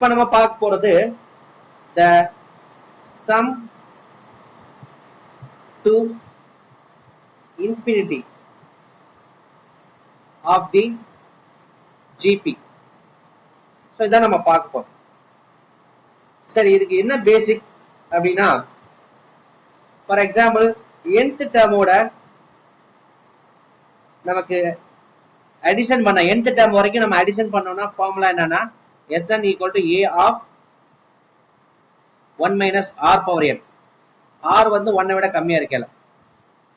இப்ப நம்ம பார்க்க போறது the sum to infinity of the GP. So இதான் நம்ம பார்க்க போறோம். சரி, இதுக்கு என்ன பேசிக் அப்படின்னா, ஃபார் எக்ஸாம்பிள் nth டேர்மோட நமக்கு அடிஷன் பண்ண nth டேர்ம் வரைக்கும் நம்ம அடிஷன் பண்ணோம்னா ஃபார்முலா என்னன்னா Sn equal to A of 1 minus R power n. R வந்து 1 விட கம்மியா இருக்கல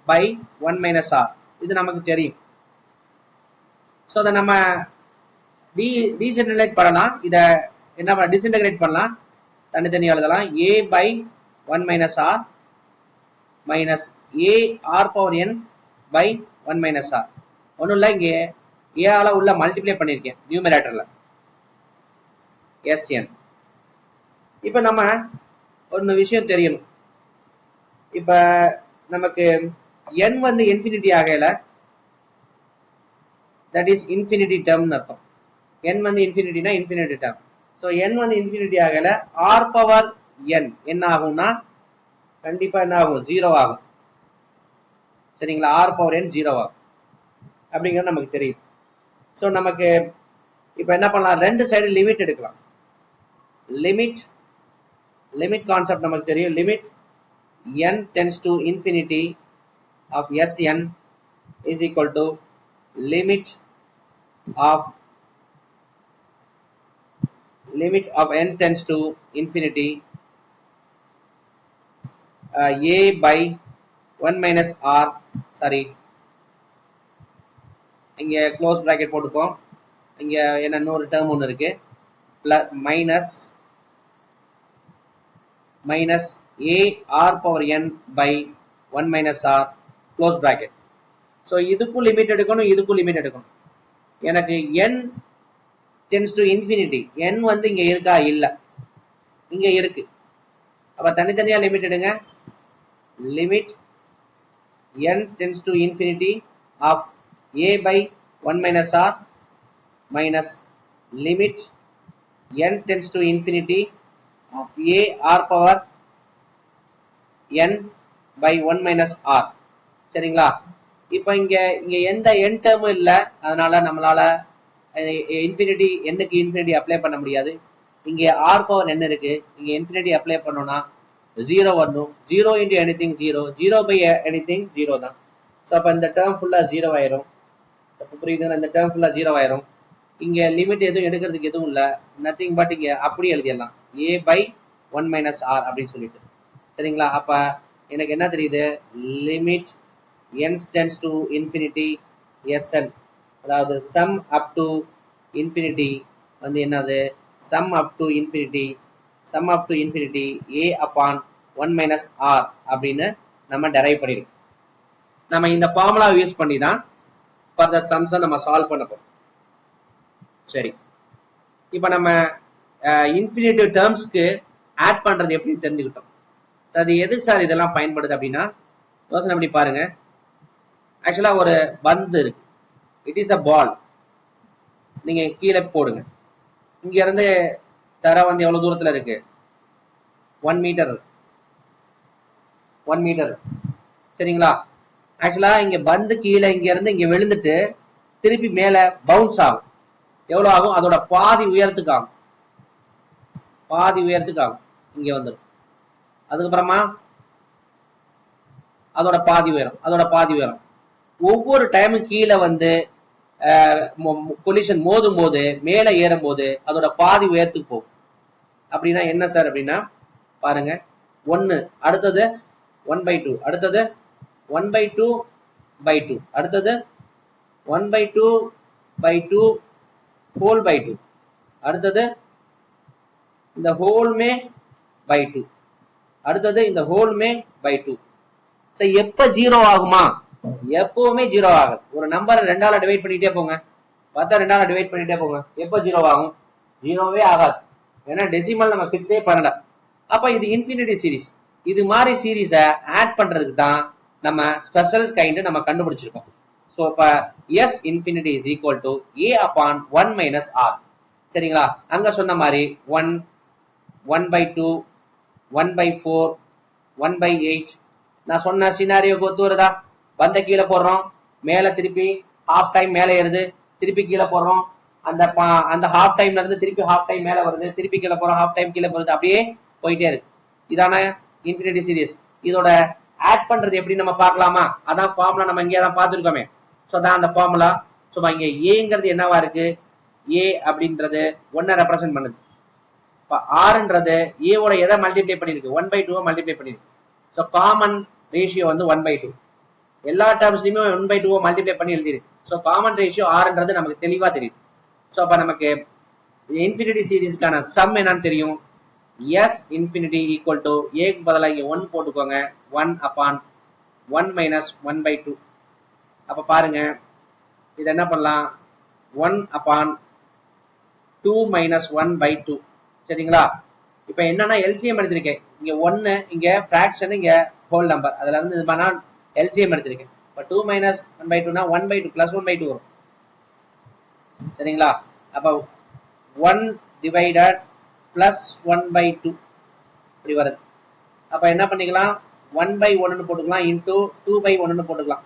by 1 minus R. இது நமக்கு தெரியும். ஸோ அதை நம்ம டீஜெனரேட் பண்ணலாம். இத என்ன பண்ண டிஸ்இன்டகிரேட் பண்ணலாம், தனித்தனியா எழுதலாம். A by 1 minus R minus A R power n by 1 minus R. ஒன்றும் இல்லை, இங்கே A ஆல உள்ள மல்டிப்ளை பண்ணியிருக்கேன் நியூமரேட்டர்ல Sn. இப்ப நம்ம ஒரு விஷயம் தெரியணும். இப்ப நமக்கு n வந்து இன்ஃபினிட்டி ஆகல, தட் இஸ் இன்ஃபினிட்டி டேர்ம்னு அர்த்தம். n வந்து இன்ஃபினிட்டினா இன்ஃபினிட்டி டேர்ம். ஸோ n வந்து இன்ஃபினிட்டி ஆகல, r பவர் n என்ன ஆகும்னா கண்டிப்பா என்ன ஆகும், 0 ஆகும். சரிங்களா, r பவர் n 0 ஆகும் அப்படிங்கிறது நமக்கு தெரியும். ஸோ நமக்கு இப்ப என்ன பண்ணலாம், ரெண்டு சைடு லிமிட் எடுக்கலாம். லிமிட் கான்செப்ட் நமக்கு தெரியும். Limit n tends to infinity of Sn is equal to limit of n tends to infinity A by 1 minus R. sorry, இங்க க்ளோஸ் பிராக்கெட் போட்டுப்போம். இங்க என்ன இன்னொரு டேர்ம் ஒன்று இருக்கு, plus minus A R power n by 1 minus R close bracket. So இதுக்கும் limit எடுக்கணும், இதுக்கும் லிமிட் எடுக்கணும். எனக்கு n tends to infinity, n வந்து இங்க இருக்கா, இல்ல இங்க இருக்கு. அப்ப தனித்தனியா லிமிட் எடுங்க. Limit n tends to infinity of A by 1 minus R minus limit n tends to infinity of A R power n by 1 minus R. சரிங்களா, இப்ப இங்க எந்த n டேர்மும் இல்ல, அதனால நம்மளால இன்ஃபினிட்டி என்னக்கு இன்ஃபினிட்டி அப்ளை பண்ண முடியாது. இங்க R பவர் n இருக்கு, இங்க இன்ஃபினிட்டி அப்ளை பண்ணோம்னா 0 வரணும். 0 into anything 0, 0 by anything 0 தான். ஸோ அப்ப இந்த டேர்ம் ஃபுல்லா 0 ஆயிரும். புரியுதுங்களா, இந்த டேர்ம் ஃபுல்லா 0 ஆயிரும். இங்க லிமிட் எதுவும் எடுக்கிறதுக்கு எதுவும் இல்ல, நத்திங் பட் இங்க அப்படி எழுதிடலாம் A by 1 minus R அப்படின்னு சொல்லிட்டு. சரிங்களா, அப்ப எனக்கு என்ன தெரியுது, limit n tends to infinity Sn, அதாவது சம் அப் டு இன்ஃபினிட்டி வந்து என்னது, some up to infinity A upon 1 minus R அப்படின்னு நம்ம டெரைவ் பண்ணிருக்கோம். நம்ம இந்த ஃபார்முலா யூஸ் பண்ணி தான் ஃபர்தர் சம்ஸை நம்ம சால்வ் பண்ண போறோம். சரி, இப்ப நம்ம இன்ஃபினிட்டிவ் டேர்ம்ஸ்க்கு ஆட் பண்றது எப்படி தெரிஞ்சுக்கிட்டோம். அது எது சார் இதெல்லாம் பயன்படுது அப்படின்னா, யோசனை அப்படி பாருங்க. ஆக்சுவலா ஒரு பந்து இருக்கு, இட் இஸ் அ பால். நீங்க கீழே போடுங்க. இங்க இருந்து தர வந்து எவ்வளவு தூரத்துல இருக்கு, 1 மீட்டர். சரிங்களா, ஆக்சுவலா இங்க பந்து கீழே இங்க இருந்து இங்க விழுந்துட்டு திருப்பி மேல பவுன்ஸ் ஆகும். எவ்வளவு ஆகும், அதோட பாதி உயரத்துக்கு ஆகும். இங்க வந்துடும். அதுக்கப்புறமா அதோட பாதி உயரம். ஒவ்வொரு டைமும் கீழே வந்து கொலிஷன் மோதும் போது மேல ஏறும் போது அதோட பாதி உயரத்துக்கு போகும். அப்படின்னா என்ன சார் அப்படின்னா பாருங்க, 1, அடுத்தது 1/2, அடுத்தது 1/2/2, அடுத்தது 1/2/2 whole by 2, அடுத்தது இந்த ஹோல் மே by 2, அடுத்தது இந்த ஹோல் மே by 2. எப்ப 0 ஆகுமா, எப்பவுமே 0 ஆகாது. ஒரு நம்பரை 2ஆல டிவைட் பண்ணிட்டே போங்க, 2ஆல டிவைட் பண்ணிட்டே போங்க, எப்ப 0 ஆகும், 0வே ஆகாது. ஏன்னா டெசிமல் நம்ம பிக்ஸே பண்ணல. அப்ப இது இன்ஃபினிட்டி சீரிஸ். இது மாதிரி சீரீஸ ஆட் பண்றதுக்கு தான் நம்ம ஸ்பெஷல் கைண்ட் நம்ம கண்டுபிடிச்சிருக்கோம். ஸோ இப்ப S infinity is equal to A upon 1 minus R. சரிங்களா? அங்க சொன்ன மாதிரி 1, 1/2, 1/4, 1/8. நான் சொன்ன சினாரியோக்கு ஒத்து வருதா? பந்த கீழே போடுறோம், மேல திருப்பி ஹாஃப் டைம் மேல ஏறுது, திருப்பி கீழே போடுறோம், அந்த ஹாஃப் டைம்ல இருந்து திருப்பி ஹாஃப் டைம் மேல வருது, திருப்பி கீழே போறோம், ஹாஃப் டைம் கீழே போறது, அப்படியே போயிட்டே இருக்கு. இதான இன்ஃபினிட்டி சீரிஸ். இதோட ஆட் பண்றது எப்படி நம்ம பார்க்கலாமா? அதான் ஃபார்முலா நம்ம இங்கே தான் பார்த்துருக்கோமே. ஸோ அதான் அந்த ஃபார்முலா. ஸோ இங்க ஏங்கிறது என்னவா இருக்கு? ஏ அப்படின்றது 1 ரெப்ரசென்ட் பண்ணுது. இப்போ ஆர்ன்றது ஏவோட எதை மல்டிப்ளை பண்ணிருக்கு? 1/2 மல்டிப்ளை பண்ணிருக்கு. ஸோ காமன் ரேஷியோ வந்து 1/2. எல்லா டேர்ம்ஸ்லயுமே 1/2 மல்டிப்ளை பண்ணி எழுதிருக்கு. ஸோ காமன் ரேஷியோ ஆர்ன்றது நமக்கு தெளிவா தெரியுது. ஸோ அப்ப நமக்கு இன்ஃபினிட்டி சீரிஸ்க்கான சம் என்னன்னு தெரியும். எஸ் இன்ஃபினிட்டி ஈக்குவல் டு ஏக்கு பதிலாக இங்க 1 போட்டுக்கோங்க, 1/1 மைனஸ் 1/2. அப்ப பாருங்க, இது என்ன பண்ணலாம்? 1/2 மைனஸ் 1/2. சரிங்களா? இப்ப என்னன்னா எல்சிஎம் எடுத்திருக்கேன். இங்க 1, இங்க பிராக்ஷன், இங்க ஹோல் நம்பர். அதுல இருந்து இது பண்ணா எல்சிஎம் எடுத்திருக்கேன். இப்ப 2 மைனஸ் 1/2னா 1/2 பிளஸ் 1/2 வரும். சரிங்களா? அப்ப 1 டிவைடட் பிளஸ் 1/2 இப்படி வருது. அப்ப என்ன பண்ணிக்கலாம்? 1/1 போட்டுக்கலாம், இன்டூ 2/1 போட்டுக்கலாம்.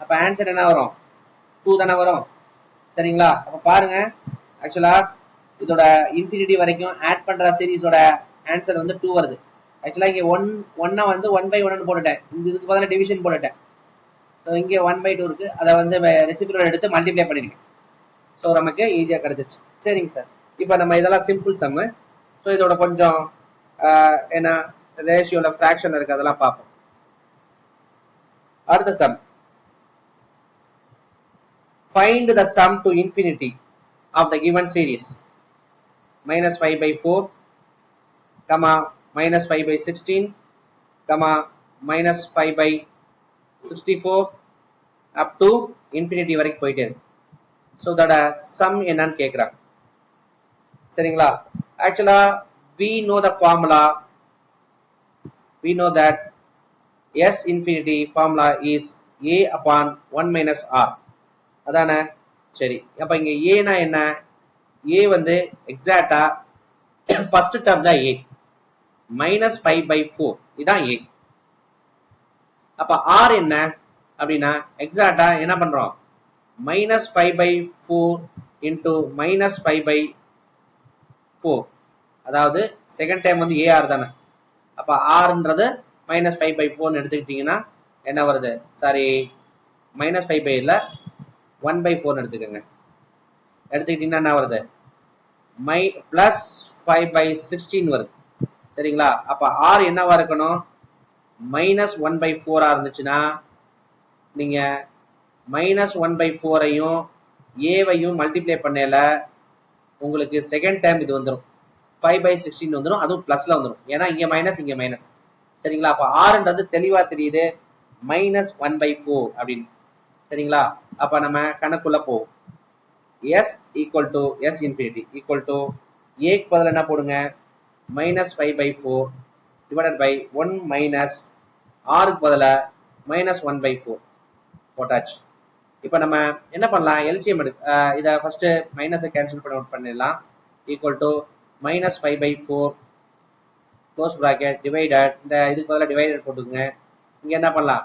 அப்ப ஆன்சர் என்ன வரும்? 2 தானே வரும். சரிங்களா? அப்ப பாருங்க, ஆக்சுவலா இதோட இன்ஃபினிட்டி வரைக்கும் ஆட் பண்ற சீரிஸோட ஆன்சர் வந்து 2 வருது. ஆக்சுவலா இங்க 1 வந்து 1/1 போட்டுட்டேன், இதுக்கு பதிலாக டிவிஷன் போட்டுட்டேன். ஸோ இங்க 1/2 இருக்கு, அதை வந்து ரெசிபிரோட எடுத்து மல்டிப்ளை பண்ணிருக்கேன். ஸோ நமக்கு ஈஸியா கிடைச்சிருச்சு. சரிங்க சார். இப்போ நம்ம இதெல்லாம் சிம்பிள் சம்மு. ஸோ இதோட கொஞ்சம் என்ன ரேஷியோல ஃபிராக்ஷன் இருக்கு, அதெல்லாம் பார்ப்போம். அடுத்த some, find the sum to infinity of the given series -5/4, -5/16, -5/64 up to infinity வரைக்கும் போயிட்டே இருக்கு. ஸோ இதோட சம் என்னன்னு கேட்குறாங்க. சரிங்களா? ஆக்சுவலா we know the formula. We know that S infinity formula is A upon 1 minus R. அதானே? சரி, அப்ப இங்க ஏனா என்ன? ஏ வந்து எக்ஸாக்டா ஃபர்ஸ்ட் டேர்ம் தான் ஏ, -5/4 இதான் ஏ. அப்ப ஆர் என்ன அப்படின்னா எக்ஸாக்டா என்ன பண்றோம்? -5/4 இன்டூ -5/4, அதாவது செகண்ட் டைம் வந்து ஏஆர் தானே. அப்ப ஆர்ன்றது -5/4 எடுத்துக்கிட்டீங்கன்னா என்ன வருது? சாரி, -5/, 1/4 எடுத்துக்கோங்க. எடுத்துக்கிட்டீங்கன்னா என்ன வருது? +5/16 வருது. சரிங்களா? அப்ப ஆர் என்னவா இருக்கணும்? -1/4 இருந்துச்சுன்னா நீங்க -1/4ஐயும் ஏவையும் மல்டிப்ளை பண்ணல உங்களுக்கு செகண்ட் டைம் இது வந்துடும், 5/16 வந்துடும். அதுவும் பிளஸ்ல வந்துடும், ஏன்னா இங்க மைனஸ் இங்க மைனஸ். சரிங்களா? அப்ப ஆர்ன்றது தெளிவா தெரியுது, -1/4 அப்படின்னு. சரிங்களா? அப்ப நம்ம கணக்குள்ள போவோம். S equal to S infinity equal to ஏக்கு பதில் என்ன போடுங்க? -5/4 டிவைடட் பை 1 மைனஸ் ஆருக்கு பதில -1/4 போட்டாச்சு. இப்ப நம்ம என்ன பண்ணலாம்? எல்சிஎம் எடுக்க இதை ஃபர்ஸ்ட் மைனஸை கேன்சல் பண்ணிடலாம். Equal to -5/4 close bracket divided, இந்த இதுக்கு பதிலாக டிவைடட் போட்டுக்கோங்க. இங்க என்ன பண்ணலாம்?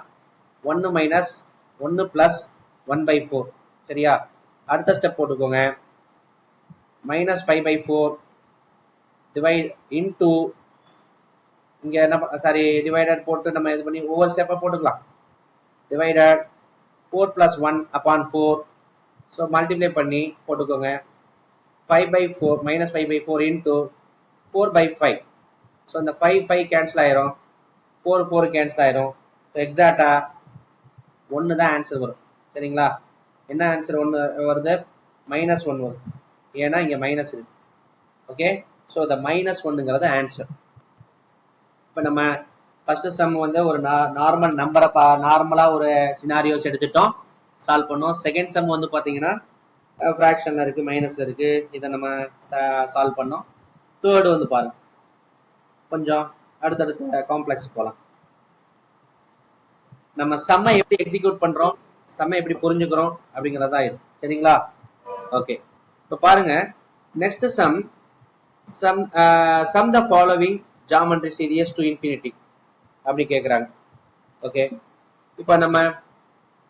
1 மைனஸ் 1 பிளஸ் 1/4. சரியா? அடுத்த ஸ்டெப் போட்டுக்கோங்க, -5/4 டிவைட் இன்டூ, இங்க என்ன சாரி டிவைடட் போட்டு நம்ம இது பண்ணி ஒவ்வொரு ஸ்டெப்பா போட்டுக்கலாம். Divided 4 + 1 upon 4. ஸோ மல்டிப்ளை பண்ணி போட்டுக்கோங்க. 5/4 -5/4 இன்டூ 4/5. ஸோ இந்த 5 கேன்சல் ஆயிரும், 4 கேன்சல் ஆயிரும். ஸோ எக்ஸாக்டா 1 தான் ஆன்சர் வரும். சரிங்களா? என்ன ஆன்சர் 1 வருது? -1 வருது, ஏன்னா இங்க மைனஸ் இருக்கு. ஓகே, ஸோ இந்த -1ங்கிறது ஆன்சர். இப்போ நம்ம ஃபர்ஸ்ட் சம் வந்து ஒரு நார்மல் நம்பரை நார்மலா ஒரு சினாரியோஸ் எடுத்துட்டோம், சால்வ் பண்ணோம். செகண்ட் சம் வந்து பாத்தீங்கன்னா ஃபிராக்ஷன்ல இருக்கு, மைனஸ்ல இருக்கு, இதை நம்ம சால்வ் பண்ணோம். தேர்டு வந்து பாருங்க, கொஞ்சம் அடுத்தடுத்த காம்ப்ளெக்ஸ் போகலாம். நம்ம சம்மை எப்படி எக்ஸிக்யூட் பண்றோம், சம்மை எப்படி புரிஞ்சுக்கிறோம் அப்படிங்கறதா இது. சரிங்களா? ஓகே, இப்போ பாருங்க, next sum the following geometry series to infinity அப்படி கேக்குறாங்க. ஓகே, இப்போ நம்ம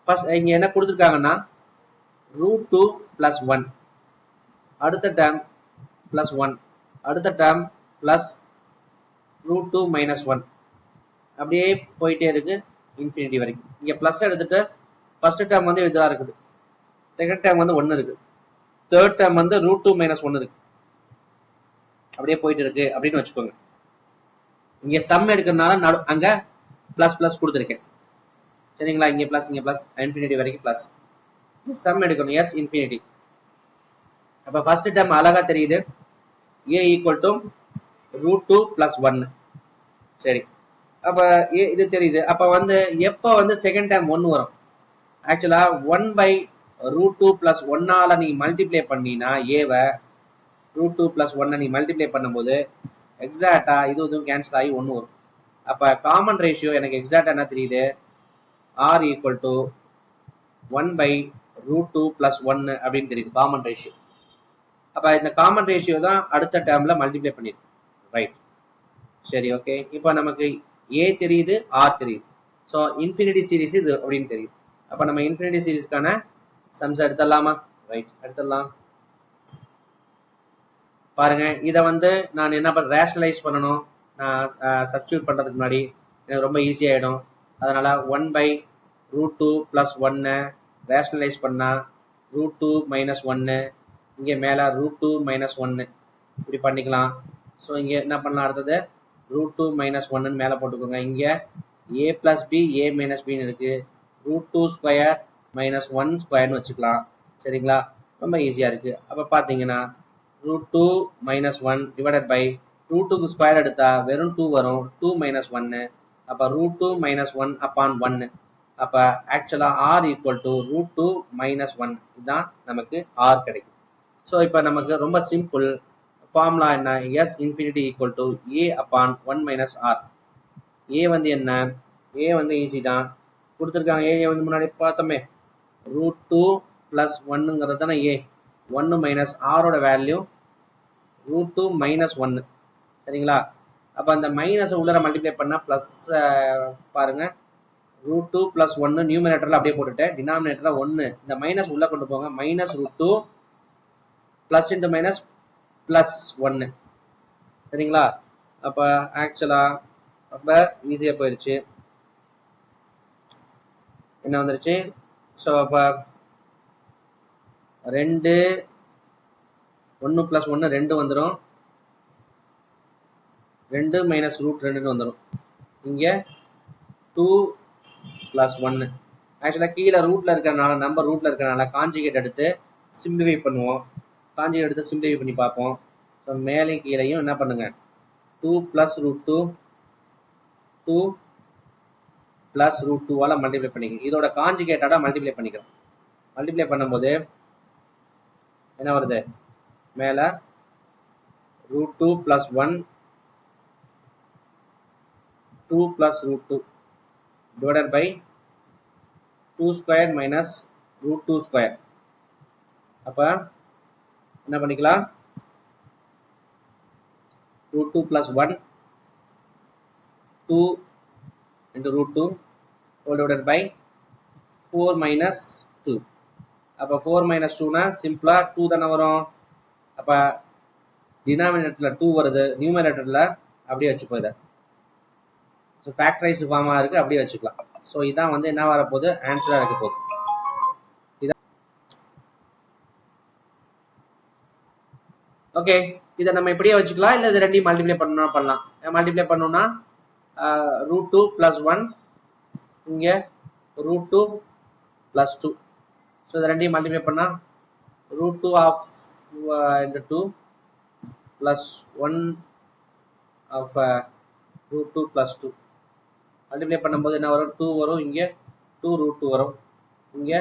ஃபர்ஸ்ட் இங்க என்ன கொடுத்துருக்காங்கன்னா √2 + 1, அடுத்த டேர்ம் +1, அடுத்த டேர்ம் +√2 - 1, அப்படியே போயிட்டே இருக்கு இன்ஃபினிட்டி வரைக்கும். இங்க பிளஸ் எடுத்துட்டு ஃபர்ஸ்ட் டேர்ம் வந்து இதுதான் இருக்குது, செகண்ட் டேர்ம் வந்து 1 இருக்கு, தேர்ட் டேர்ம் வந்து √2 - 1 இருக்கு, அப்படியே போயிட்டு இருக்கு அப்படின்னு வச்சுக்கோங்க. இங்க சம் எடுக்கிறதுனால அங்க பிளஸ் பிளஸ் கொடுத்துருக்கேன், சரிங்களா? இங்க பிளஸ் இன்ஃபினிட்டி வரைக்கும் பிளஸ். சம் எடுக்கணும், எஸ் இன்ஃபினிட்டி. அப்ப ஃபர்ஸ்ட் டேர்ம் அழகா தெரியுது, a = √2 + 1. சரி, அப்ப இது தெரியுது. அப்ப வந்து எப்ப வந்து செகண்ட் டேர்ம் 1 வரும்? ஆக்சுவலா 1/√2 + 1 நீ மல்டிப்ளை பண்ணினா ஏவை √2 + 1 நீ மல்டிப்ளை பண்ணும்போது எக்ஸாக்டா இதுவும் கேன்சல் ஆகி 1 வரும். அப்ப காமன் ரேஷியோ எனக்கு எக்ஸாக்டா என்ன தெரியுது? r = 1/√2 + 1 அப்படின்னு தெரியுது காமன் ரேஷியோ. அப்ப இந்த காமன் ரேஷியோ தான் அடுத்த டேர்ம்ல மல்டிப்ளை பண்ணிருக்கு, ரைட்? சரி, ஓகே. இப்போ நமக்கு a தெரியுது, r தெரியுது. ஸோ இன்ஃபினிட்டி சீரிஸ் இது அப்படின்னு தெரியுது. அப்ப நம்ம இன்ஃபினிட்டி சீரிஸ்க்கான சம்ஸ் எடுத்துடலாமா? ரைட், எடுத்துடலாம். பாருங்க, இதை வந்து நான் என்ன ரேஷனலைஸ் பண்ணணும். நான் சப்ஸ்டியூட் பண்றதுக்கு முன்னாடி எனக்கு ரொம்ப ஈஸி ஆயிடும். அதனால 1/√2 + 1 ரேஷனலைஸ் பண்ணா √2 - 1, இங்க மேல √2 - 1 இப்படி பண்ணிக்கலாம். ஸோ இங்க என்ன பண்ணலாம்? அடுத்தது √2 - 1 மேல போட்டுக்கோங்க. இங்க a + b a - b இருக்கு, √2² - 1² வச்சுக்கலாம், சரிங்களா? ரொம்ப ஈஸியா இருக்கு. அப்ப பாத்தீங்கன்னா √2 - 1 டிவைடட் பை √2க்கு ஸ்கொயர் எடுத்தா வெறும் 2 வரும், 2 - 1. அப்ப √2 - 1/1. அப்ப ஆக்சுவலா r = √2 - 1. இதுதான் நமக்கு r கிடைக்கும். ஸோ இப்போ நமக்கு ரொம்ப சிம்பிள் ஃபார்முலா என்ன? S infinity = a/1 - r. a வந்து என்ன? a வந்து ஈஸி தான், கொடுத்துருக்காங்க. a வந்து முன்னாடி பார்த்தோமே, √2 + 1ங்கிறது தானே a. 1 - r ஓட வேல்யூ √2 - 1, சரிங்களா? அப்ப அந்த மைனஸ் உள்ள மல்டிப்ளை பண்ணா பிளஸ், பாருங்க √2 + 1 நியூமரேட்டர்ல அப்படியே போட்டுட்டேன், டினாமினேட்டர்ல 1, இந்த மைனஸ் உள்ள கொண்டு போங்க, -√2 பிளஸ் இன்டு மைனஸ் பிளஸ் 1, சரிங்களா? அப்ப ஆக்சுவலா ரொம்ப ஈஸியா போயிருச்சு. என்ன வந்துருச்சு? ஸோ அப்ப 2 1 + 1 2 வந்துடும், 2 - √2 வந்துடும். இங்க 2 + 1. ஆக்சுவலா கீழே ரூட்ல இருக்கிறனால, நம்பர் ரூட்ல இருக்கிறனால கான்ஜுகேட் எடுத்து சிம்பிளிஃபை பண்ணுவோம். கான்ஜுகேட் எடுத்து சிம்பிளிஃபை பண்ணி பார்ப்போம். ஸோ மேலே கீழையும் என்ன பண்ணுங்க, 2 + √2 2 + √2 மல்டிப்ளை பண்ணிக்க. இதோட கான்ஜுகேட்டோட மல்டிப்ளை பண்ணிக்கிறோம். மல்டிப்ளை பண்ணும்போது என்ன வருது? மேல √2 + 1 2 + √2 divided by 2² - √2². அப்ப என்ன பண்ணிக்கலாம்? √2 + 1 2 into √2 whole divided by 4 - 2. அப்ப 4 - 2னா சிம்பிளா 2 தானே வரும். அப்ப டினாமினேட்டர்ல 2 வருது, நியூமரேட்டர்ல அப்படியே வச்சுப்போம். இதை ஸோ ஃபேக்டரைஸ் ஃபார்மா இருக்கு, அப்படியே வச்சுக்கலாம். ஸோ இதான் வந்து என்ன வரப்போகுது? ஆன்சரா இருக்க போகுது. ஓகே, இதை நம்ம இப்படியே வச்சுக்கலாம், இல்லை இது ரெண்டையும் மல்டிப்ளை பண்ணலாம். மல்டிப்ளை பண்ணோம்னா √2 + 1 இங்க √2 + 2. ஸோ இதை ரெண்டையும் மல்டிப்ளை பண்ணா √2 into 2 + 1 of √2 + 2. மல்டிப்ளை பண்ணும்போது என்ன வரும்? 2 வரும், இங்க 2 √2 வரும், இங்க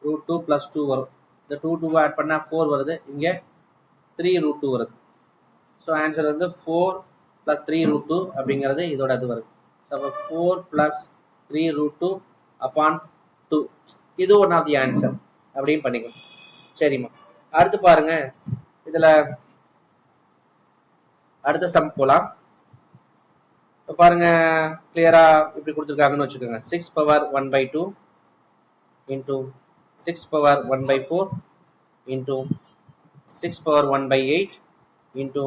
√2 + 2 வரும். இந்த 2 2 ஆட் பண்ணா 4 வருது, இங்க 3 √2 வருது. ஸோ ஆன்சர் வந்து 4 + 3 √2 அப்படிங்கிறது இதோட இது வருது. அப்போ 4 + 3 √2/2. இது ஒன் ஆஃப் தி ஆன்சர் அப்படின்னு பண்ணிக்கலாம். சரிம்மா, அடுத்து பாருங்க, இதுல அடுத்த சம் போலாம். பாருங்க கிளியரா இப்படி கொடுத்துருக்காங்கன்னு வச்சுக்கோங்க. 6 power 1/2 into 6 power 1/4 into 6 power 1/8 into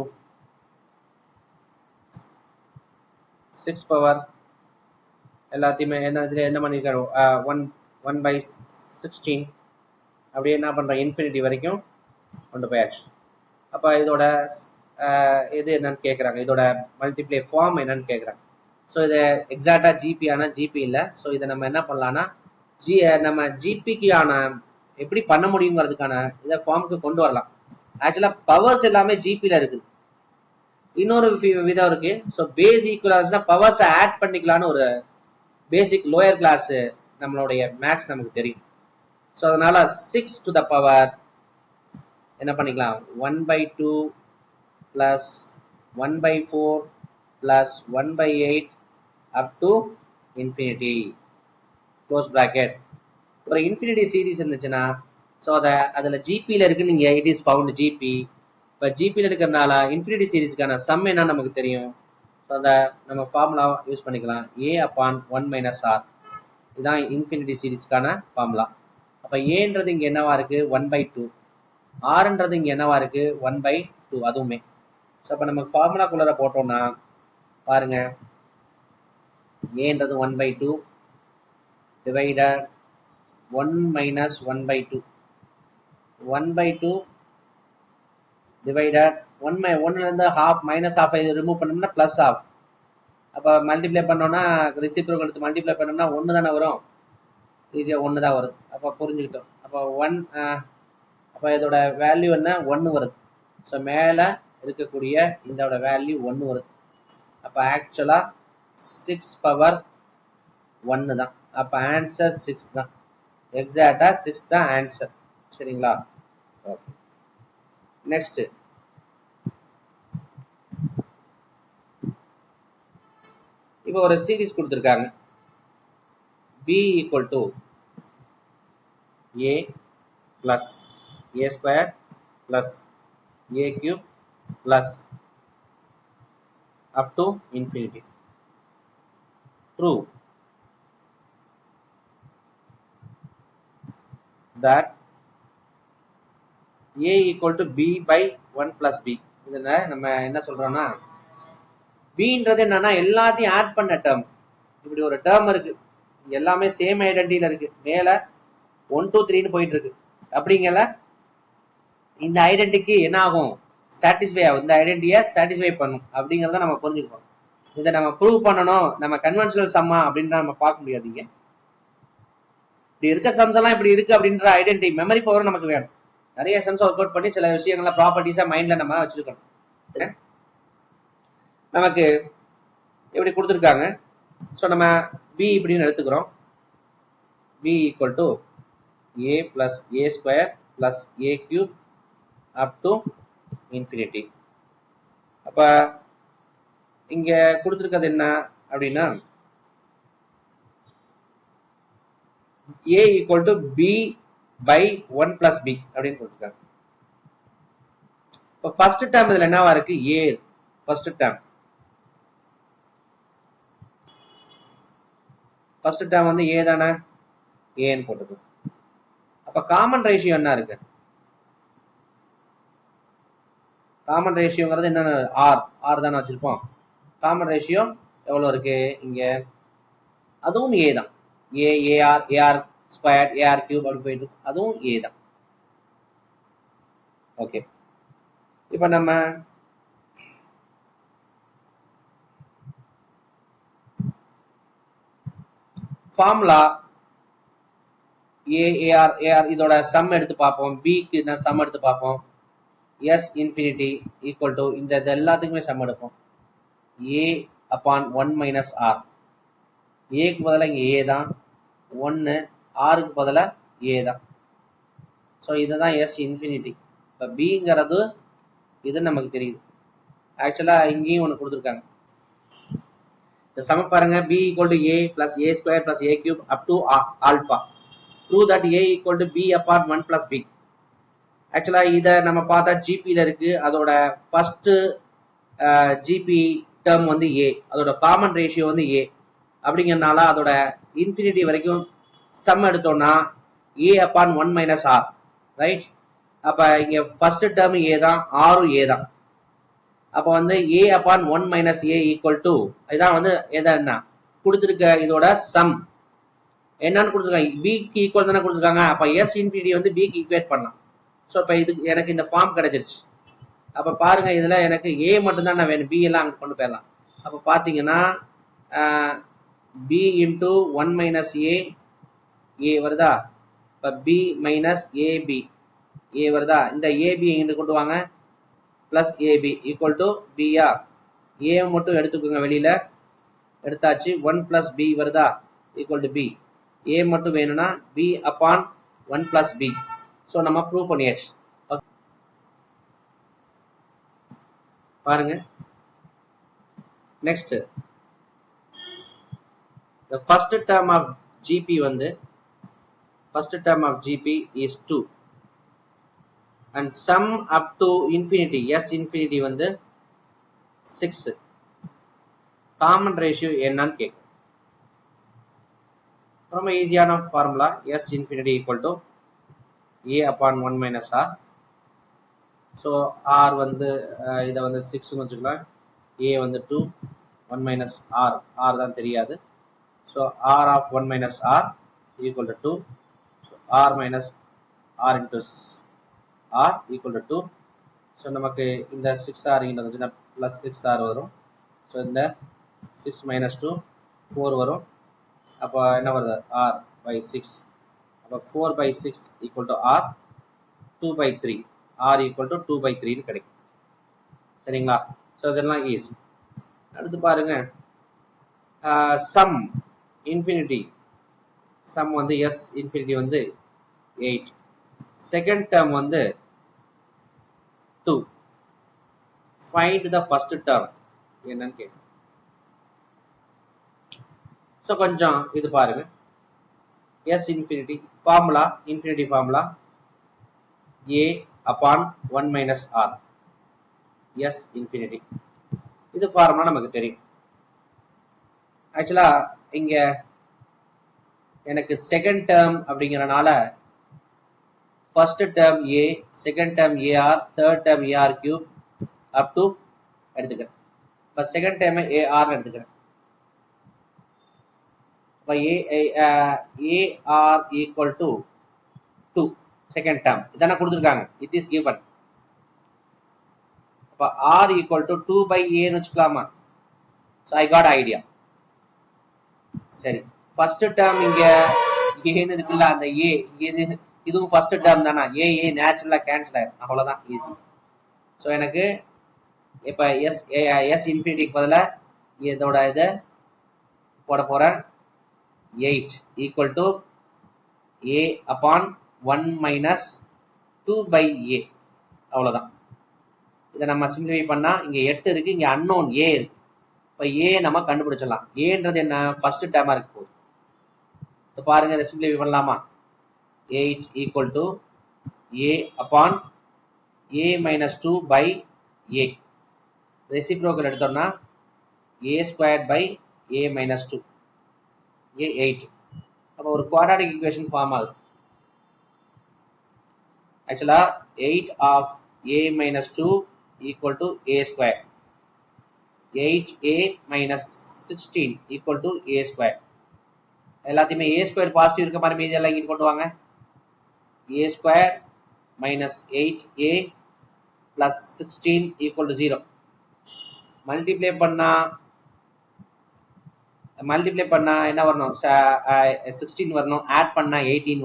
6 power எல்லாத்தையுமே என்ன பண்ணிருக்காரு 1/16 அப்படியே என்ன பண்றோம் இன்ஃபினிட்டி வரைக்கும் கொண்டு போயாச்சு. அப்ப இதோட இது என்னன்னு கேட்குறாங்க, இதோட மல்டிப்ளை ஃபார்ம் என்னன்னு கேட்குறாங்க. ஸோ இது எக்ஸாக்டா ஜிபி ஆனா ஜிபி இல்லை. ஸோ இதை நம்ம என்ன பண்ணலாம்னா நம்ம ஜிபிக்கு ஆன எப்படி பண்ண முடியுங்கிறதுக்கான இதை ஃபார்முக்கு கொண்டு வரலாம். ஆக்சுவலா பவர்ஸ் எல்லாமே ஜிபில இருக்கு. இன்னொரு விதம் இருக்கு. ஸோ பேஸ் ஈக்குவலன்ஸ்னா பவர்ஸ் ஆட் பண்ணிக்கலாம்னு ஒரு பேசிக் லோயர் கிளாஸ் நம்மளுடைய மேக்ஸ் நமக்கு தெரியும். ஸோ அதனால 6 to the power என்ன பண்ணிக்கலாம் 1/2 plus 1/4 plus 1/8 up to infinity close bracket. ஒரு இன்ஃபினிட்டி சீரிஸ் இருந்துச்சுன்னா ஸோ அதில் ஜிபியில் இருக்கு நீங்க இட் இஸ் ஃபவுண்ட் ஜிபி. இப்போ ஜிபியில் இருக்கிறதுனால இன்ஃபினிட்டி சீரிஸ்க்கான சம் என்ன நமக்கு தெரியும். ஸோ அதை நம்ம ஃபார்முலா யூஸ் பண்ணிக்கலாம். A/1 - R இதுதான் இன்ஃபினிட்டி சீரிஸ்க்கான ஃபார்முலா. அப்போ ஏன்றது இங்கே என்னவா இருக்கு 1/2, ஆர்ன்றது இங்கே என்னவா இருக்கு 1/2 அதுவுமே. ஸோ அப்போ நம்ம ஃபார்முலாக்குள்ளே போட்டோம்னா பாருங்க ஏன்றது 1/2 divided 1 - 1/2 1/2 divided 1 இருந்து half minus half ரிமூவ் பண்ணோம்னா பிளஸ் half. அப்போ மல்டிப்ளை பண்ணோம்னா ரெசிப்ரோக்கல் எடுத்து மல்டிப்ளை பண்ணோம்னா 1 தானே வரும். ஈஸியாக 1 தான் வருது. அப்போ புரிஞ்சுக்கிட்டோம். அப்போ 1 அப்போ இதோட வேல்யூ என்ன 1 வருது. ஸோ மேலே இருக்கக்கூடிய இதோட வேல்யூ 1 வருது. அப்போ ஆக்சுவலா 6 பவர் 1 தான். அப்போ ஆன்சர் 6 தான். எக்ஸாக்டா 6 தான் ஆன்சர். சரிங்களா? ஓகே. நெக்ஸ்ட் இப்போ ஒரு சீரிஸ் கொடுத்துருக்காங்க. B equal to A plus A square plus A cube plus up to infinity. True that A equal to B by 1 plus B. இதுல நம்ம என்ன சொல்றோம்னா Bன்றது என்னன்னா எல்லாத்தையும் ஆட் பண்ண டேர்ம். இப்படி ஒரு டேர்ம் இருக்கு, எல்லாமே சேம் ஐடென்டிட்டில இருக்கு, மேல 1 2 3ன்னு போயிட்டு இருக்கு. அப்படிங்கல இந்த ஐடென்டிட்டிக்கு என்ன ஆகும் சாட்டிஸ்ஃபை ஆகும், இந்த ஐடென்டிட்டியை சாட்டிஸ்ஃபை பண்ணும் அப்படிங்கறத நம்ம புரிஞ்சுக்கணும். இதை நம்ம ப்ரூவ் பண்ணணும். நம்ம கன்வென்ஷனல் சம்மா அப்படின்னு நம்ம பார்க்க முடியாதீங்க. இப்படி இருக்க சம்ஸ் எல்லாம் இப்படி இருக்கு அப்படின்ற ஐடென்டிட்டி மெமரி பவர் நமக்கு வேணும். நிறைய சம்ஸ் ஒர்க் அவுட் பண்ணி சில விஷயங்கள ப்ராப்பர்ட்டிஸா மைண்ட்ல நம்ம வச்சிருக்கணும். நமக்கு எப்படி கொடுத்துருக்காங்க. ஸோ நம்ம B இப்படின்னு எடுத்துக்கிறோம். B equal to A plus A square plus A cube up to infinity. அப்ப இங்க கொடுத்துருக்கிறது என்ன அப்படின்னா A equal to B by 1 plus B அப்படின்னு கொடுத்துருக்காங்க. இப்போ ஃபர்ஸ்ட் டேர்ம் இதுல என்னவா இருக்கு A. ஃபர்ஸ்ட் டேர்ம் வந்து A தானே, ஏன்னு போட்டுது. அப்ப காமன் ரேஷியோ என்ன இருக்கு, காமன் ரேஷியோங்கிறது என்ன R தானே வச்சிருப்போம். காமன் ரேஷியோ எவ்வளவு இருக்கு இங்க, அதுவும் A தான். AR ஸ்கொயர் AR கியூப் அப்படி போயிட்டு அதுவும் A தான். ஓகே. இப்ப நம்ம ஃபார்முலா AR இதோட சம் எடுத்து பார்ப்போம். Bக்கு நான் சம் எடுத்து பார்ப்போம். S infinity equal to இந்த எல்லாத்துக்குமே சம் எடுப்போம். A/1 - R. Aக்கு பதிலா இங்க A தான், 1 Rக்கு பதிலா A தான். ஸோ இதுதான் S infinity. இப்போ Bங்கிறது இது நமக்கு தெரியுது. ஆக்சுவலா இங்கேயும் ஒன்று கொடுத்துருக்காங்க. இந்த சம பாருங்க. B equal to A plus A square plus A cube up to alpha. Prove that A equal to B upon 1 plus B. ஆக்சுவலா இதை நம்ம பார்த்தா ஜிபியில் இருக்கு. அதோட ஃபர்ஸ்ட் ஜிபி டேர்ம் வந்து ஏ, அதோட காமன் ரேஷியோ வந்து ஏ அப்படிங்கிறதுனால அதோட இன்ஃபினிட்டி வரைக்கும் சம் எடுத்தோம்னா ஏ அப்பான் 1 மைனஸ் ஆர், ரைட்? அப்ப இங்க ஃபர்ஸ்ட் டேர்ம் ஏ தான், ஆரும் ஏ தான். அப்ப வந்து A upon 1 minus A equal to, இதான் வந்து எதா கொடுத்துருக்க இதோட சம் என்னன்னு கொடுத்துருக்காங்க, பிக்கு ஈக்குவல் தானே கொடுத்துருக்காங்க. அப்ப எஸ் இன்ஃபினிட்டி வந்து பிக்கு ஈக்குவேட் பண்ணலாம். ஸோ இப்போ இது எனக்கு இந்த ஃபார்ம் கிடைச்சிருச்சு. அப்ப பாருங்க இதுல எனக்கு ஏ மட்டும் தான் வேணும், பி எல்லாம் அங்க கொண்டு போயிடலாம். அப்ப பாத்தீங்கன்னா பி இன்டூ 1 மைனஸ் ஏ வருதா? இப்ப பி மைனஸ் ஏபி ஏ வருதா? இந்த ஏபி இங்க கொண்டு வாங்க, பிளஸ் ஏபி ஈக்குவல் டு பியா. ஏ மட்டும் எடுத்துக்கோங்க, வெளியில எடுத்தாச்சு. 1 பிளஸ் பி வருதா ஈக்குவல் டு பி. ஏ மட்டும் வேணும்னா B upon 1 plus B. So நம்ம ப்ரூவ் பண்ணியாச்சு. பாருங்க next, the first term of gp வந்து first term of gp is 2 and sum up to infinity s infinity வந்து 6. காமன் ரேஷியோ என்னன்னு கேட்கும். ரொம்ப ஈஸியான formula, s infinity equal to a upon 1 minus r. So r வந்து இதை வந்து 6 வச்சுக்கலாம், a வந்து 2, 1 minus r, r தான் தெரியாது. So r of 1 minus r equal to 2. So r minus r into r equal to 2. So நமக்கு இந்த 6r இங்கே வந்துச்சுன்னா ப்ளஸ் 6r வரும். ஸோ இந்த 6 minus 2 4 வரும். அப்போ என்ன வருது, r by 6. அப்போ 4 by 6 equal to r, 2 by 3, r equal to 2 by 3 கிடைக்கும். சரிங்களா? ஸோ இதெல்லாம் ஈஸி. அடுத்து பாருங்க சம் இன்ஃபினிட்டி. சம் வந்து எஸ் இன்ஃபினிட்டி வந்து 8. செகண்ட் டேர்ம் வந்து 2. ஃபைண்ட் த ஃபர்ஸ்ட் டேர்ம் என்னன்னு கேட்கும். ஸோ கொஞ்சம் இது பாருங்க, S infinity formula, infinity formula A upon 1 minus R, S infinity. இது ஃபார்முலா நமக்கு தெரியும். ஆக்சுவலா இங்க எனக்கு செகண்ட் டேர்ம் அப்படிங்கறனால first term A, second term AR, third term AR cube up to எடுத்துக்கிறேன். இப்போ செகண்ட் டேர்ம் ஏஆர் எடுத்துக்கிறேன். இப்போ AR equal to 2 second term இதான கொடுத்துருக்காங்க, இட் இஸ் கிவன். அப்போ ஆர் ஈக்குவல் டு 2 பை ஏன்னு வச்சுக்கலாமா? So I got idea. சரி, ஃபர்ஸ்ட் டேர்ம் இங்க ஏன்னு இருக்குல்ல, அந்த ஏ இதுவும் ஃபர்ஸ்ட் டேர்ம் தானா? ஏ நேச்சுரலா கேன்சல் ஆயிடும், அவ்வளவுதான், ஈஸி. ஸோ எனக்கு இப்ப எஸ் இன்ஃபினிட்டிக்கு பதிலாக இதோட இதை போட போறேன். 8 equal to A upon 1 minus 2 by A, அவ்வளவுதான். இதை நம்ம சிம்பிளிஃபை பண்ணா இங்க 8 இருக்கு, இங்க அன்னோன் ஏ இருக்கு. இப்ப ஏ நம்ம கண்டுபிடிச்சிடலாம். ஏன்றது என்ன, ஃபர்ஸ்ட் டேர்மா இருக்கு போகுது. இப்போ பாருங்க, இதை சிம்பிளிஃபை பண்ணலாமா? 8 equal to A upon A minus 2 by A. Reciprocal எடுத்தோம்னா A square by A minus 2, A 8. அப்போ ஒரு குவாட்ராட்டிக் ஈக்குவேஷன் ஃபார்ம் ஆகுது. ஆக்சுவலா 8 of A minus 2 equal to A square. 8a minus 16 equal to a square. எல்லாத்தையுமே a square positive இருக்க மாதிரி மீதி எல்லாம் இங்க கொண்டு வாங்க. a square minus 8a plus 16 equal to 0. Multiply பண்ணா என்ன வரணும், 16 வரணும். ஆட் பண்ணா 18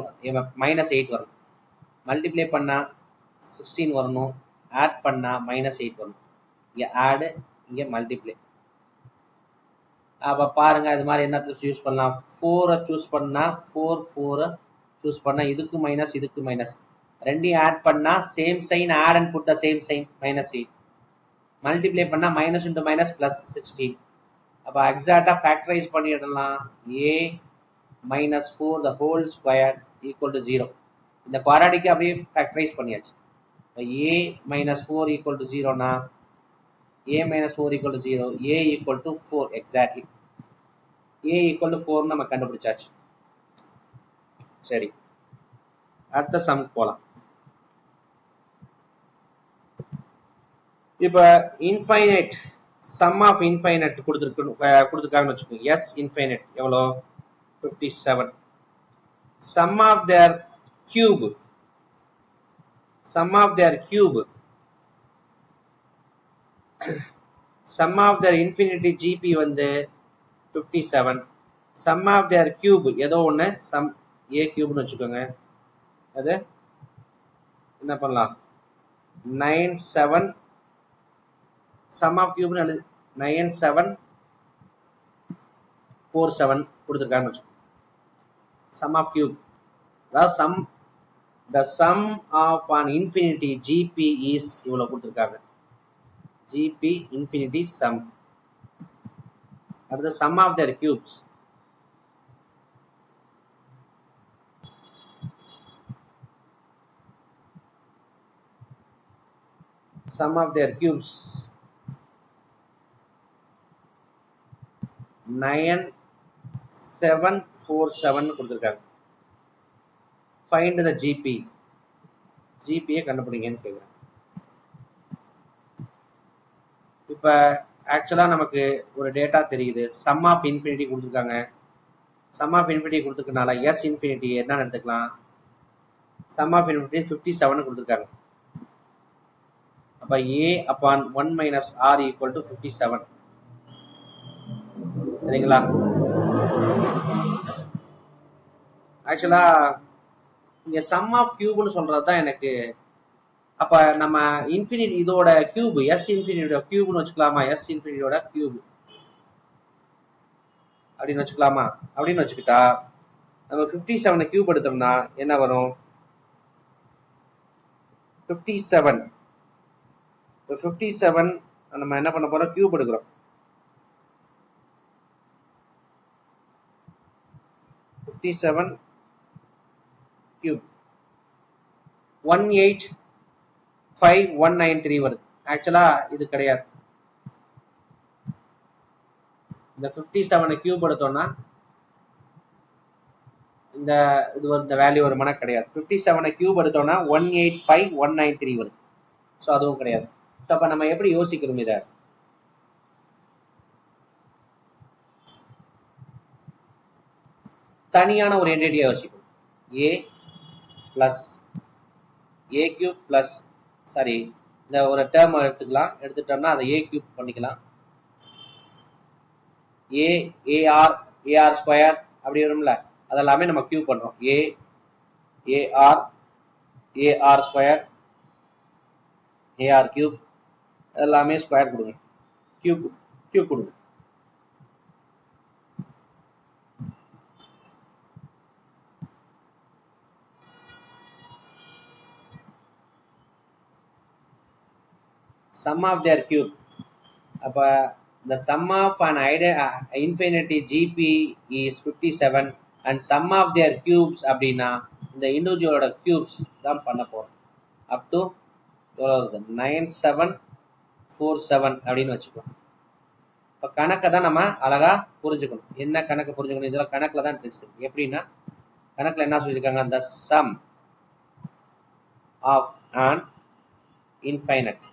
மைனஸ் 8 வரணும். மல்டிப்ளை பண்ணா 16 வரணும், ஆட் பண்ணா மைனஸ் 8 வரணும். இங்க ஆட், இங்க மல்டிப்ளை. அப்ப பாருங்க, அது மாதிரி என்ன சூஸ் பண்ணலாம்? 4 சூஸ் பண்ணா 4 சூஸ் பண்ணா இதுக்கு மைனஸ், இதுக்கு மைனஸ், ரெண்டையும் ஆட் பண்ணா same sign, add and put the same sign, minus 8. Multiply பண்ணா மைனஸ் இன்டு மைனஸ் பிளஸ் 16. அப்ப எக்ஸாக்டா ஃபேக்டரைஸ் பண்ணிடலாம். a minus 4 the whole square equal to 0. இந்த குவாட்ராட்டிக் அப்படியே ஃபேக்டரைஸ் பண்ணியாச்சு. a minus 4 equal to 0 na a minus 4 equal to 0, a equal to 4 exactly. a equal to 4 நம்ம கண்டுபிடிச்சாச்சு. சரி, அடுத்த சம் போலாம். இப்ப இன்ஃபைனைட் சம் ஆஃப் இன்ஃபைனைட் கொடுத்துருக்காங்கன்னு வச்சுக்கோங்க. எஸ் இன்ஃபைனைட் எவ்வளோ 57. sum of their cube sum of their infinity gp வந்து 57. sum of their cube ஏதோ ஒண்ணு sum a cube னு வச்சுக்கோங்க. அது என்ன பண்ணலாம் 97 sum of cube 9747 கொடுத்திருக்காங்கன்னு வச்சுக்கோங்க. sum of cube the sum of an infinity gp is இவ்வளவு கொடுத்திருக்காங்க. gp infinity sum. அடுத்து sum of their cubes. sum of their cubes 9747 கொடுத்திருக்காங்க. find the gp கண்டுபிடிங்கன்னு கேக்குறேன். இப்ப ஆக்சுவலா நமக்கு ஒரு டேட்டா தெரியுது. sum of infinity கொடுத்திருக்காங்க. sum of infinity கொடுத்திருக்கனால s infinity என்ன எடுத்துக்கலாம்? sum of infinity 57 கொடுத்திருக்காங்க. அப்ப a upon 1 minus r equal to 57. சரிங்களா? ஆக்சுவலா இங்க sum of cube னு சொல்றதுதான் எனக்கு. அப்ப நம்ம இன்ஃபினிட்டி இதோட கியூப் s இன்ஃபினிட்டியோட கியூப்னு வச்சுக்கலாமா? s இன்ஃபினிட்டியோட கியூப் அப்படின்னு வச்சுக்கலாமா? அப்படின்னு வச்சுக்கிட்டா நம்ம 57 கியூப் எடுத்தோம்னா என்ன வரும்? 57 நம்ம என்ன பண்ண போறோம்? கியூப் எடுக்கிறோம். 57 கியூப் 185,193 வருது. ஆக்சுவலா இது கிடையாது. இந்த 57 கியூப் எடுத்தோம்னா இந்த வேல்யூ வருமானா கிடையாது. 57 கியூப் எடுத்தோம்னா 185,193 வருது. ஸோ அதுவும் கிடையாது. ஸோ அப்ப நம்ம எப்படி யோசிக்கிறோம்? இதை தனியான ஒரு என்டிட்டியா யோசிக்கணும். a plus a cube plus sorry இந்த ஒரு டேர்ம் எடுத்துக்கலாம். எடுத்துட்டோம்னா அதை a கியூப் பண்ணிக்கலாம். ஏஆர் ஸ்கொயர் அப்படி வரும்ல, அதெல்லாமே நம்ம கியூப் பண்றோம். ஏஆர் ஸ்கொயர் ஏஆர் கியூப் எல்லாமே ஸ்கொயர் கொடுங்க. கியூப் கொடுங்க. sum of their cube. அப்ப the sum of an infinity gp is 57 and sum of their cubes அப்படின்னா இந்த இண்டிவிஜுவலோட cubes தான் பண்ண போறோம். up to 9747 அப்படின்னு வச்சுக்கோ. இப்ப கணக்கை தான் நம்ம அழகா புரிஞ்சுக்கணும். என்ன கணக்கு புரிஞ்சுக்கணும்? இதெல்லாம் கணக்குல தான் ட்ரிக்ஸ். எப்படின்னா கணக்குல என்ன சொல்லியிருக்காங்க? the sum of an infinite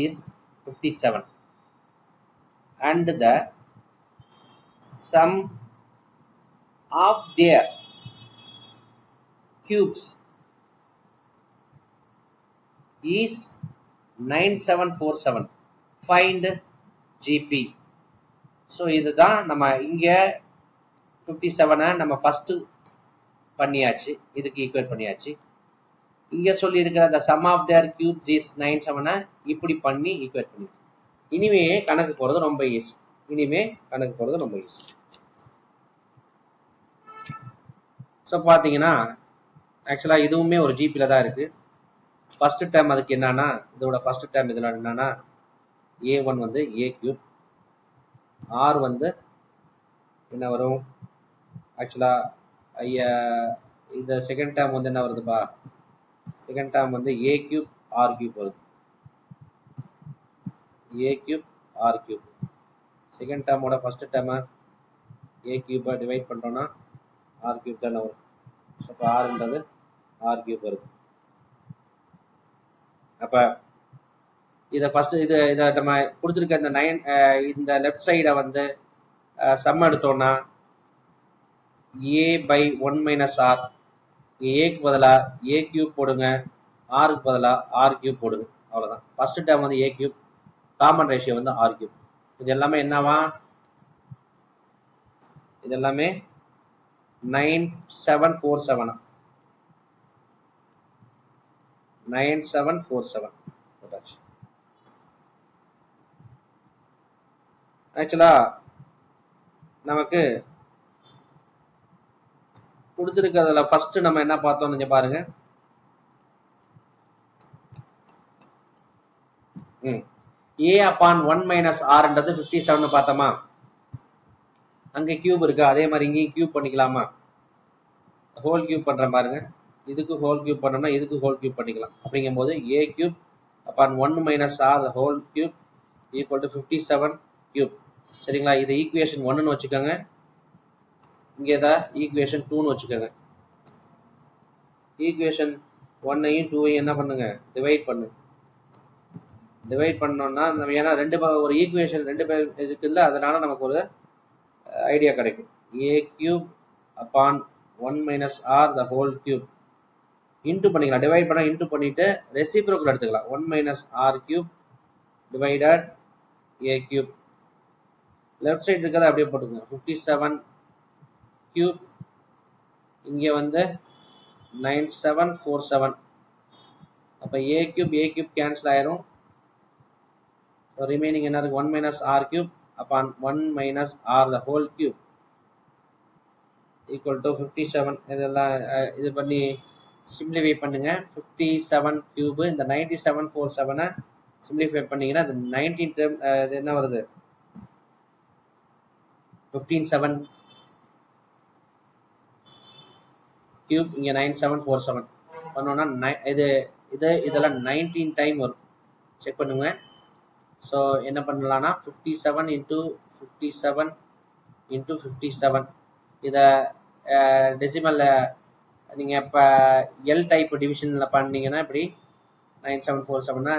is 57 and the sum of their cubes is 9747. find gp. so இதுதான் நம்ம இங்க 57 நம்ம ஃபர்ஸ்ட் பண்ணியாச்சு, இதுக்கு ஈக்குவேட் பண்ணியாச்சு. இங்க சொல்லி இருக்கிற the sum of their cubes is 97 இப்படி பண்ணி ஈக்குவேட் பண்ணியாச்சு. இனிமே கணக்கு போறது ரொம்ப ஈஸி. ஸோ பார்த்தீங்கன்னா ஆக்சுவலா இதுவுமே ஒரு ஜிபியில தான் இருக்கு. ஃபர்ஸ்ட் டேர்ம் அதுக்கு என்னன்னா, இதோட ஃபர்ஸ்ட் டேர்ம் இதுல என்னன்னா a1 வந்து a கியூப், r வந்து என்ன வரும்? ஆக்சுவலா இந்த செகண்ட் டேர்ம் வந்து என்ன வருதுப்பா? செகண்ட் டேர்ம் வந்து a கியூப் r கியூப் வருது. a cube r cube. Second டேர்மோட ஃபர்ஸ்ட் டேர்மை a கியூபை டிவைட் பண்ணுறோன்னா r கியூப் தானே வரும். ஸோ இப்போ rன்றது r கியூப் வருது. அப்போ இதை ஃபர்ஸ்ட் இதை நம்ம கொடுத்துருக்க இந்த 9 இந்த லெஃப்ட் சைடை வந்து சம் எடுத்தோம்னா a by 1 minus r, ஏக்கு பதிலாக a கியூப் போடுங்க, ஆருக்கு பதிலாக r கியூப் போடுங்க, அவ்வளோதான். ஃபர்ஸ்ட் டேர்ம் வந்து a கியூப், காமன் ரேஷியோ வந்து r கியூப். இது எல்லாமே என்னவா? இது எல்லாமே 9747 9747 போட்டாச்சு. ஆக்சுவலா நமக்கு கொடுத்துருக்கிறதுல ஃபர்ஸ்ட் நம்ம என்ன பார்த்தோம் நீங்க பாருங்க. a upon 1 minus rன்றது 57 பார்த்தோமா? அங்க கியூப் இருக்கு, அதே மாதிரி இங்கேயும் கியூப் பண்ணிக்கலாமா? ஹோல் கியூப் பண்றேன் பாருங்க. இதுக்கு ஹோல் கியூப் பண்ணோம்னா இதுக்கு ஹோல் கியூப் பண்ணிக்கலாம். அப்படிங்கும் போது a cube upon 1 minus r the whole cube equal to 57 cube. சரிங்களா? இது ஈக்குவேஷன் 1ன்னு வச்சுக்கோங்க. இங்கே தான் ஈக்குவேஷன் 2ன்னு வச்சுக்கோங்க. ஈக்குவேஷன் 1ஐயும் 2ஐயும் என்ன பண்ணுங்க? டிவைட் பண்ணுங்க. டிவைட் பண்ணோம்னா நம்ம ஏன்னா ஒரு ஈக்குவேஷன் 2 பேர் இருக்குல்ல, அதனால நமக்கு ஒரு ஐடியா கிடைக்கும். a cube upon 1 minus r the whole cube into பண்ணிக்கலாம். டிவைட் பண்ணா இன்ட்டு பண்ணிட்டு ரெசிப்ரோக்கல் எடுத்துக்கலாம். 1 minus r cube divided a cube. Left side இருக்கிறத அப்படியே போட்டுக்கோங்க. 57 கியூப், இங்க வந்து 9747. அப்ப a கியூப் கேன்சல் ஆயிரும். ரிமைனிங் என்ன இருக்கு? 1 minus r cube upon 1 minus r the whole cube equal to 57. இதெல்லாம் இது பண்ணி சிம்பிளிஃபை பண்ணுங்க. 57 கியூப் இந்த 9747 சிம்பிளிஃபை பண்ணீங்கன்னா அது 19 டேர்ம் இது என்ன வருது? 157 கியூப் இங்க 9747 பண்ணோம்னா இதெல்லாம் 19 டைம் வரும். செக் பண்ணுங்க. ஸோ என்ன பண்ணலாம்னா 57 இன்டூ 57 இன்டூ 57 இதை டெசிமல்ல நீங்க இப்போ எல் டைப் டிவிஷன்ல பண்ணீங்கன்னா இப்படி 9747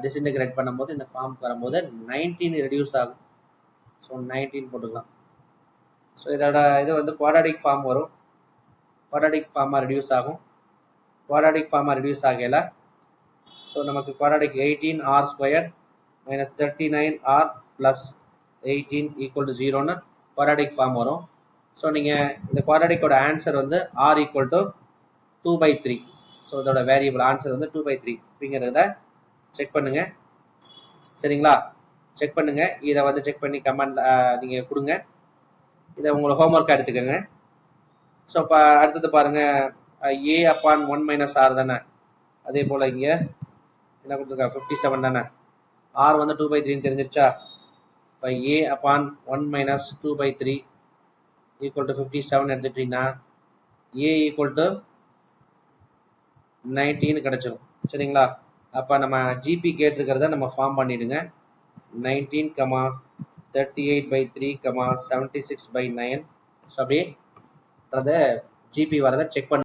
டிஸ்இன்டகிரேட் பண்ணும்போது இந்த ஃபார்முக்கு வரும்போது 19 ரெடியூஸ் ஆகும். ஸோ 19 போட்டுக்கலாம். ஸோ இதோட இது வந்து குவாட்ராடிக் ஃபார்ம் வரும். குவாட்ராடிக் ஃபார்மாக ரெடியூஸ் ஆகும். குவாட்ராடிக் ஃபார்மாக ரெடியூஸ் ஆகல. ஸோ நமக்கு quadratic 18r square minus 39r plus 18 equal to 0ன்னு குவாட்ராடிக் ஃபார்ம் வரும். ஸோ நீங்கள் இந்த குவாட்ராடிக்கோட ஆன்சர் வந்து r equal to 2/3. ஸோ இதோட வேரியபிள் ஆன்சர் வந்து 2/3 அப்படிங்கிறத செக் பண்ணுங்க. சரிங்களா? செக் பண்ணுங்க. இதை வந்து செக் பண்ணி கமெண்ட் நீங்கள் கொடுங்க. இதை உங்களை ஹோம்ஒர்க்காக எடுத்துக்கோங்க. ஸோ இப்போ அடுத்தது பாருங்க, a upon 1 minus r தானே. அதே போல் இங்கே என்ன கொடுத்துருக்கா? 57 தானே. r வந்து 2/3 தெரிஞ்சிருச்சா? இப்போ a upon 1 minus 2/3 equal to 57 எடுத்துட்டீங்கன்னா a equal to 19 கிடைச்சிடும். சரிங்களா? அப்போ நம்ம ஜிபி கேட்டிருக்கிறத நம்ம ஃபார்ம் பண்ணிடுங்க. 19, 38/3, 76/9. ஸோ அப்படியே ஜிபி வரதை செக் பண்ண